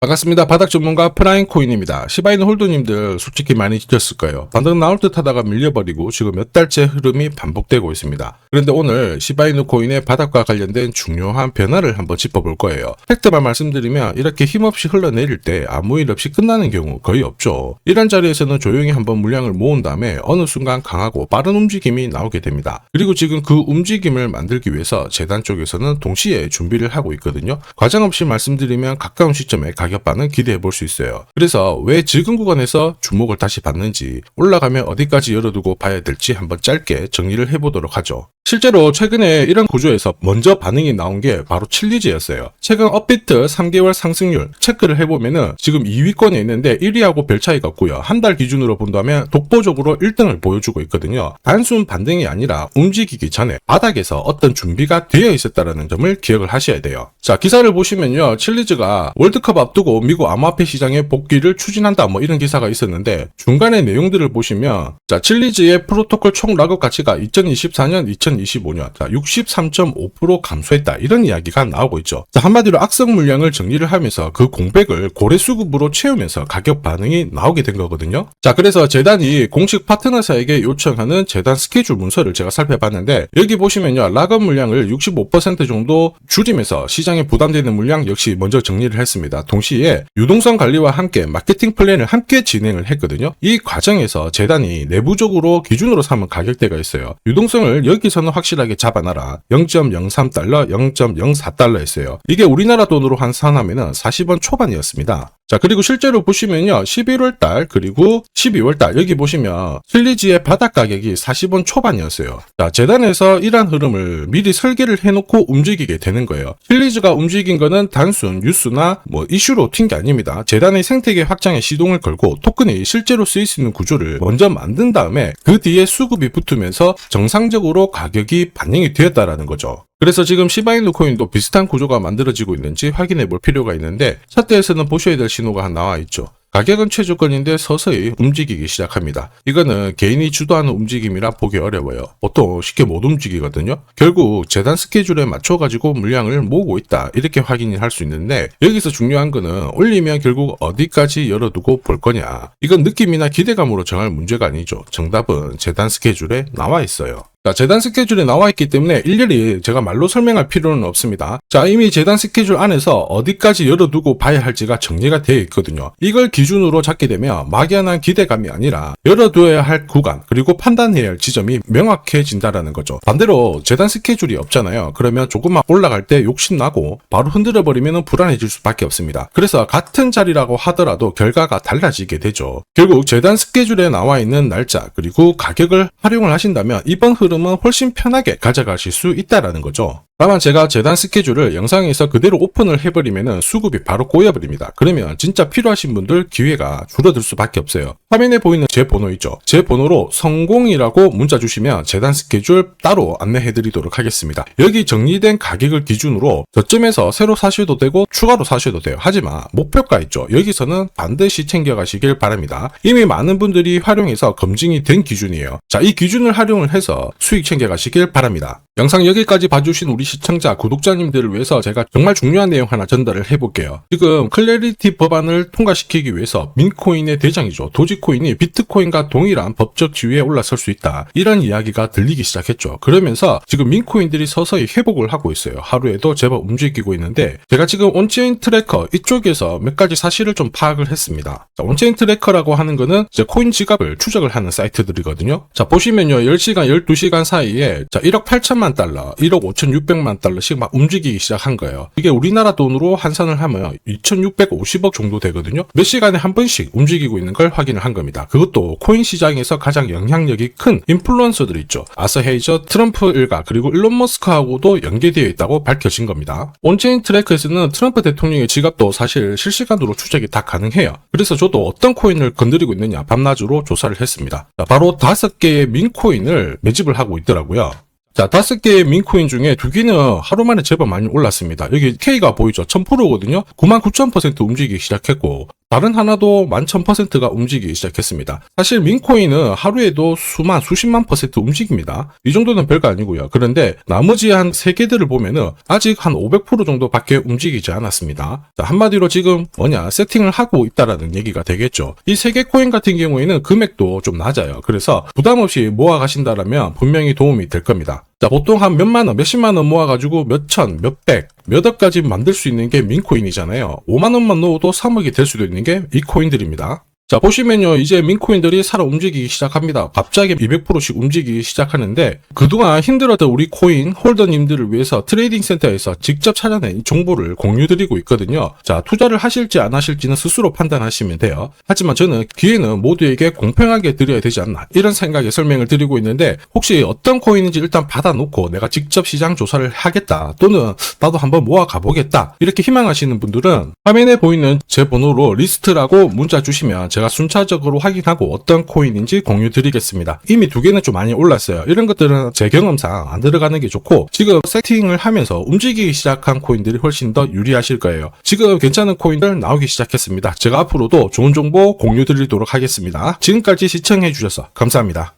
반갑습니다. 바닥 전문가 프라임코인입니다. 시바이누 홀더님들 솔직히 많이 지쳤을 거예요. 반등 나올 듯 하다가 밀려버리고 지금 몇 달째 흐름이 반복되고 있습니다. 그런데 오늘 시바이누 코인의 바닥과 관련된 중요한 변화를 한번 짚어볼 거예요. 팩트만 말씀드리면 이렇게 힘없이 흘러내릴 때 아무 일 없이 끝나는 경우 거의 없죠. 이런 자리에서는 조용히 한번 물량을 모은 다음에 어느 순간 강하고 빠른 움직임이 나오게 됩니다. 그리고 지금 그 움직임을 만들기 위해서 재단 쪽에서는 동시에 준비를 하고 있거든요. 과장 없이 말씀드리면 가까운 시점에 가격 반응 기대해 볼 수 있어요. 그래서 왜 지금 구간에서 주목을 다시 받는지, 올라가면 어디까지 열어두고 봐야 될지 한번 짧게 정리를 해보도록 하죠. 실제로 최근에 이런 구조에서 먼저 반응이 나온 게 바로 칠리즈였어요. 최근 업비트 3개월 상승률 체크를 해보면은 지금 2위권에 있는데 1위하고 별 차이가 없고요. 한 달 기준으로 본다면 독보적으로 1등을 보여주고 있거든요. 단순 반등이 아니라 움직이기 전에 바닥에서 어떤 준비가 되어 있었다는 점을 기억을 하셔야 돼요. 자, 기사를 보시면요, 칠리즈가 월드컵 앞두고 미국 암호화폐 시장의 복귀를 추진한다 뭐 이런 기사가 있었는데, 중간의 내용들을 보시면 자, 칠리즈의 프로토콜 총 락업 가치가 2024년 2025년 63.5% 감소했다, 이런 이야기가 나오고 있죠. 자, 한마디로 악성 물량을 정리를 하면서 그 공백을 고래 수급으로 채우면서 가격 반응이 나오게 된 거거든요. 자, 그래서 재단이 공식 파트너사에게 요청하는 재단 스케줄 문서를 제가 살펴봤는데, 여기 보시면요, 락업 물량을 65% 정도 줄이면서 시장에 부담되는 물량 역시 먼저 정리를 했습니다. 동시에 유동성 관리와 함께 마케팅 플랜을 함께 진행을 했거든요. 이 과정에서 재단이 내부적으로 기준으로 삼은 가격대가 있어요. 유동성을 여기서는 확실하게 잡아놔라. 0.03달러, 0.04달러 했어요. 이게 우리나라 돈으로 환산하면 40원 초반이었습니다. 자, 그리고 실제로 보시면요, 11월달 그리고 12월달 여기 보시면 칠리즈의 바닥 가격이 40원 초반이었어요. 자, 재단에서 이러한 흐름을 미리 설계를 해놓고 움직이게 되는 거예요. 칠리즈가 움직인 거는 단순 뉴스나 뭐 이슈로 튄 게 아닙니다. 재단의 생태계 확장에 시동을 걸고 토큰이 실제로 쓰일 수 있는 구조를 먼저 만든 다음에 그 뒤에 수급이 붙으면서 정상적으로 가격이 반영이 되었다라는 거죠. 그래서 지금 시바이누 코인도 비슷한 구조가 만들어지고 있는지 확인해 볼 필요가 있는데, 차트에서는 보셔야 될 신호가 나와 있죠. 가격은 최저권인데 서서히 움직이기 시작합니다. 이거는 개인이 주도하는 움직임이라 보기 어려워요. 보통 쉽게 못 움직이거든요. 결국 재단 스케줄에 맞춰가지고 물량을 모으고 있다, 이렇게 확인을 할 수 있는데, 여기서 중요한 거는 올리면 결국 어디까지 열어두고 볼 거냐. 이건 느낌이나 기대감으로 정할 문제가 아니죠. 정답은 재단 스케줄에 나와 있어요. 자, 재단 스케줄이 나와 있기 때문에 일일이 제가 말로 설명할 필요는 없습니다. 자, 이미 재단 스케줄 안에서 어디까지 열어두고 봐야 할지가 정리가 되어 있거든요. 이걸 기준으로 잡게 되면 막연한 기대감이 아니라 열어둬야 할 구간, 그리고 판단해야 할 지점이 명확해진다라는 거죠. 반대로 재단 스케줄이 없잖아요. 그러면 조금만 올라갈 때 욕심나고 바로 흔들어버리면 불안해질 수밖에 없습니다. 그래서 같은 자리라고 하더라도 결과가 달라지게 되죠. 결국 재단 스케줄에 나와 있는 날짜 그리고 가격을 활용을 하신다면 이번 흐름은 훨씬 편하게 가져가실 수 있다라는 거죠. 다만 제가 재단 스케줄을 영상에서 그대로 오픈을 해버리면 수급이 바로 꼬여버립니다. 그러면 진짜 필요하신 분들 기회가 줄어들 수밖에 없어요. 화면에 보이는 제 번호 있죠. 제 번호로 성공이라고 문자 주시면 재단 스케줄 따로 안내해드리도록 하겠습니다. 여기 정리된 가격을 기준으로 저점에서 새로 사셔도 되고 추가로 사셔도 돼요. 하지만 목표가 있죠. 여기서는 반드시 챙겨가시길 바랍니다. 이미 많은 분들이 활용해서 검증이 된 기준이에요. 자, 이 기준을 활용을 해서 수익 챙겨가시길 바랍니다. 영상 여기까지 봐주신 우리 시청자, 구독자님들을 위해서 제가 정말 중요한 내용 하나 전달을 해볼게요. 지금 클래리티 법안을 통과시키기 위해서 민코인의 대장이죠. 도지코인이 비트코인과 동일한 법적 지위에 올라설 수 있다, 이런 이야기가 들리기 시작했죠. 그러면서 지금 민코인들이 서서히 회복을 하고 있어요. 하루에도 제법 움직이고 있는데, 제가 지금 온체인 트래커 이쪽에서 몇 가지 사실을 좀 파악을 했습니다. 자, 온체인 트래커라고 하는 거는 이제 코인 지갑을 추적을 하는 사이트들이거든요. 자, 보시면요, 10시간, 12시간 사이에 자, 1억 8천만 달러, 1억 5,600만 달러씩 막 움직이기 시작한 거예요. 이게 우리나라 돈으로 환산을 하면 2,650억 정도 되거든요. 몇 시간에 한 번씩 움직이고 있는 걸 확인을 한 겁니다. 그것도 코인 시장에서 가장 영향력이 큰 인플루언서들 있죠. 아서 헤이저, 트럼프 일가, 그리고 일론 머스크하고도 연계되어 있다고 밝혀진 겁니다. 온체인 트래커에서는 트럼프 대통령의 지갑도 사실 실시간으로 추적이 다 가능해요. 그래서 저도 어떤 코인을 건드리고 있느냐 밤낮으로 조사를 했습니다. 자, 바로 5개의 민코인을 매집을 하고 있더라고요. 자, 5개의 민코인 중에 2개는 하루 만에 제법 많이 올랐습니다. 여기 K가 보이죠? 1000%거든요? 99,000% 움직이기 시작했고, 다른 하나도 11,000%가 움직이기 시작했습니다. 사실 민코인은 하루에도 수십만 퍼센트 움직입니다. 이 정도는 별거 아니고요. 그런데 나머지 한 3개들을 보면은 아직 한 500% 정도밖에 움직이지 않았습니다. 자, 한마디로 지금 세팅을 하고 있다라는 얘기가 되겠죠. 이 3개 코인 같은 경우에는 금액도 좀 낮아요. 그래서 부담 없이 모아 가신다라면 분명히 도움이 될 겁니다. 자, 보통 한 몇만 원, 몇십만 원 모아가지고 몇천, 몇백, 몇 억까지 만들 수 있는 게 민코인이잖아요. 5만 원만 넣어도 3억이 될 수도 있는 게 이 코인들입니다. 자, 보시면요, 이제 민코인들이 살아 움직이기 시작합니다. 갑자기 200%씩 움직이기 시작하는데, 그동안 힘들었던 우리 코인 홀더님들을 위해서 트레이딩 센터에서 직접 찾아낸 이 정보를 공유드리고 있거든요. 자, 투자를 하실지 안 하실지는 스스로 판단하시면 돼요. 하지만 저는 기회는 모두에게 공평하게 드려야 되지 않나, 이런 생각에 설명을 드리고 있는데, 혹시 어떤 코인인지 일단 받아놓고 내가 직접 시장 조사를 하겠다, 또는 나도 한번 모아 가보겠다, 이렇게 희망하시는 분들은 화면에 보이는 제 번호로 리스트라고 문자 주시면 제가 순차적으로 확인하고 어떤 코인인지 공유 드리겠습니다. 이미 2개는 좀 많이 올랐어요. 이런 것들은 제 경험상 안 들어가는 게 좋고, 지금 세팅을 하면서 움직이기 시작한 코인들이 훨씬 더 유리하실 거예요. 지금 괜찮은 코인들 나오기 시작했습니다. 제가 앞으로도 좋은 정보 공유 드리도록 하겠습니다. 지금까지 시청해 주셔서 감사합니다.